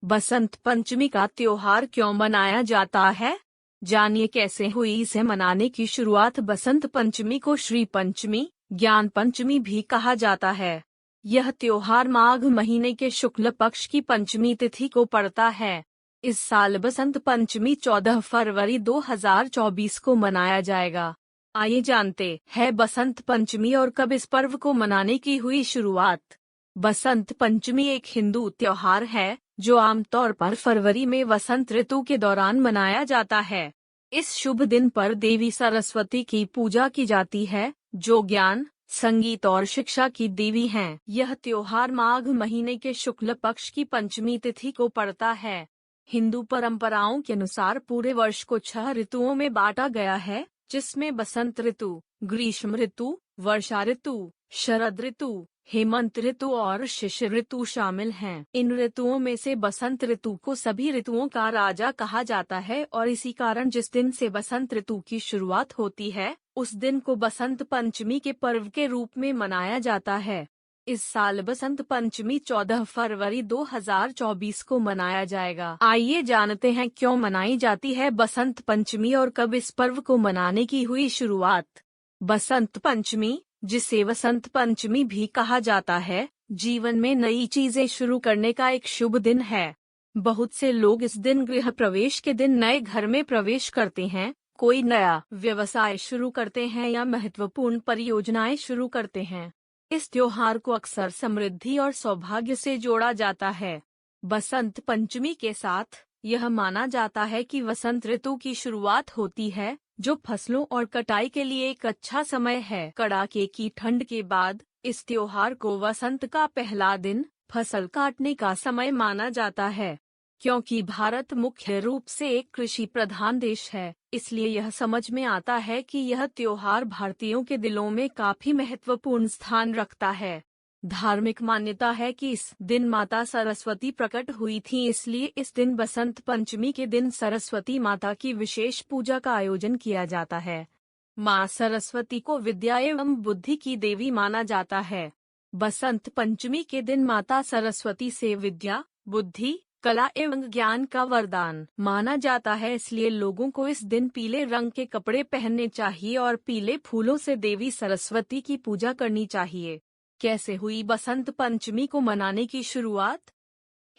बसंत पंचमी का त्योहार क्यों मनाया जाता है? जानिए कैसे हुई इसे मनाने की शुरुआत। बसंत पंचमी को श्री पंचमी, ज्ञान पंचमी भी कहा जाता है। यह त्योहार माघ महीने के शुक्ल पक्ष की पंचमी तिथि को पड़ता है। इस साल बसंत पंचमी 14 फरवरी 2024 को मनाया जाएगा। आइए जानते हैं बसंत पंचमी और कब इस पर्व को मनाने की हुई शुरुआत। बसंत पंचमी एक हिंदू त्योहार है जो आमतौर पर फरवरी में वसंत ऋतु के दौरान मनाया जाता है। इस शुभ दिन पर देवी सरस्वती की पूजा की जाती है, जो ज्ञान, संगीत और शिक्षा की देवी हैं। यह त्योहार माघ महीने के शुक्ल पक्ष की पंचमी तिथि को पड़ता है। हिंदू परंपराओं के अनुसार पूरे वर्ष को 6 ऋतुओं में बांटा गया है, जिसमें बसंत ऋतु, ग्रीष्म ऋतु, वर्षा ऋतु, शरद ऋतु, हेमंत ऋतु और शिशिर ऋतु शामिल हैं। इन ऋतुओं में से बसंत ऋतु को सभी ऋतुओं का राजा कहा जाता है और इसी कारण जिस दिन से बसंत ऋतु की शुरुआत होती है, उस दिन को बसंत पंचमी के पर्व के रूप में मनाया जाता है। इस साल बसंत पंचमी 14 फरवरी 2024 को मनाया जाएगा। आइए जानते हैं क्यों मनाई जाती है बसंत पंचमी और कब इस पर्व को मनाने की हुई शुरुआत। बसंत पंचमी, जिसे वसंत पंचमी भी कहा जाता है, जीवन में नई चीजें शुरू करने का एक शुभ दिन है। बहुत से लोग इस दिन गृह प्रवेश के दिन नए घर में प्रवेश करते हैं, कोई नया व्यवसाय शुरू करते हैं या महत्वपूर्ण परियोजनाएं शुरू करते हैं। इस त्योहार को अक्सर समृद्धि और सौभाग्य से जोड़ा जाता है। बसंत पंचमी के साथ यह माना जाता है कि वसंत ऋतु की शुरुआत होती है, जो फसलों और कटाई के लिए एक अच्छा समय है। कड़ाके की ठंड के बाद इस त्योहार को वसंत का पहला दिन, फसल काटने का समय माना जाता है। क्योंकि भारत मुख्य रूप से एक कृषि प्रधान देश है, इसलिए यह समझ में आता है कि यह त्योहार भारतीयों के दिलों में काफी महत्वपूर्ण स्थान रखता है। धार्मिक मान्यता है कि इस दिन माता सरस्वती प्रकट हुई थी, इसलिए इस दिन बसंत पंचमी के दिन सरस्वती माता की विशेष पूजा का आयोजन किया जाता है। माँ सरस्वती को विद्या एवं बुद्धि की देवी माना जाता है। बसंत पंचमी के दिन माता सरस्वती से विद्या, बुद्धि, कला एवं ज्ञान का वरदान माना जाता है, इसलिए लोगों को इस दिन पीले रंग के कपड़े पहनने चाहिए और पीले फूलों से देवी सरस्वती की पूजा करनी चाहिए। कैसे हुई बसंत पंचमी को मनाने की शुरुआत?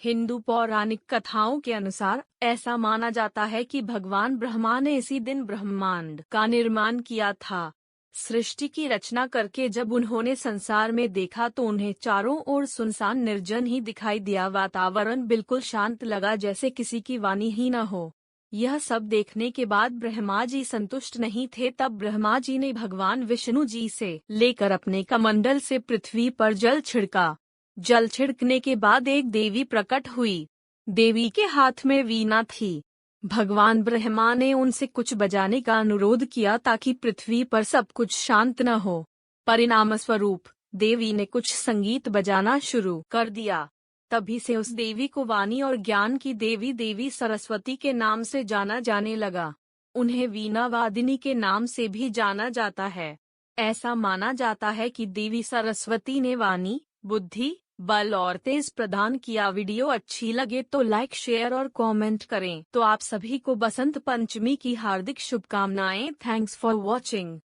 हिंदू पौराणिक कथाओं के अनुसार ऐसा माना जाता है कि भगवान ब्रह्मा ने इसी दिन ब्रह्मांड का निर्माण किया था। सृष्टि की रचना करके जब उन्होंने संसार में देखा तो उन्हें चारों ओर सुनसान निर्जन ही दिखाई दिया। वातावरण बिल्कुल शांत लगा, जैसे किसी की वाणी ही न हो। यह सब देखने के बाद ब्रह्मा जी संतुष्ट नहीं थे। तब ब्रह्मा जी ने भगवान विष्णु जी से लेकर अपने कमंडल से पृथ्वी पर जल छिड़का। जल छिड़कने के बाद एक देवी प्रकट हुई। देवी के हाथ में वीणा थी। भगवान ब्रह्मा ने उनसे कुछ बजाने का अनुरोध किया ताकि पृथ्वी पर सब कुछ शांत न हो। परिणाम स्वरूप देवी ने कुछ संगीत बजाना शुरू कर दिया। तभी से उस देवी को वाणी और ज्ञान की देवी देवी सरस्वती के नाम से जाना जाने लगा। उन्हें वीणा वादिनी के नाम से भी जाना जाता है। ऐसा माना जाता है कि देवी सरस्वती ने वाणी, बुद्धि, बल और तेज प्रदान किया। वीडियो अच्छी लगे तो लाइक, शेयर और कमेंट करें। तो आप सभी को बसंत पंचमी की हार्दिक शुभकामनाएं। Thanks for watching.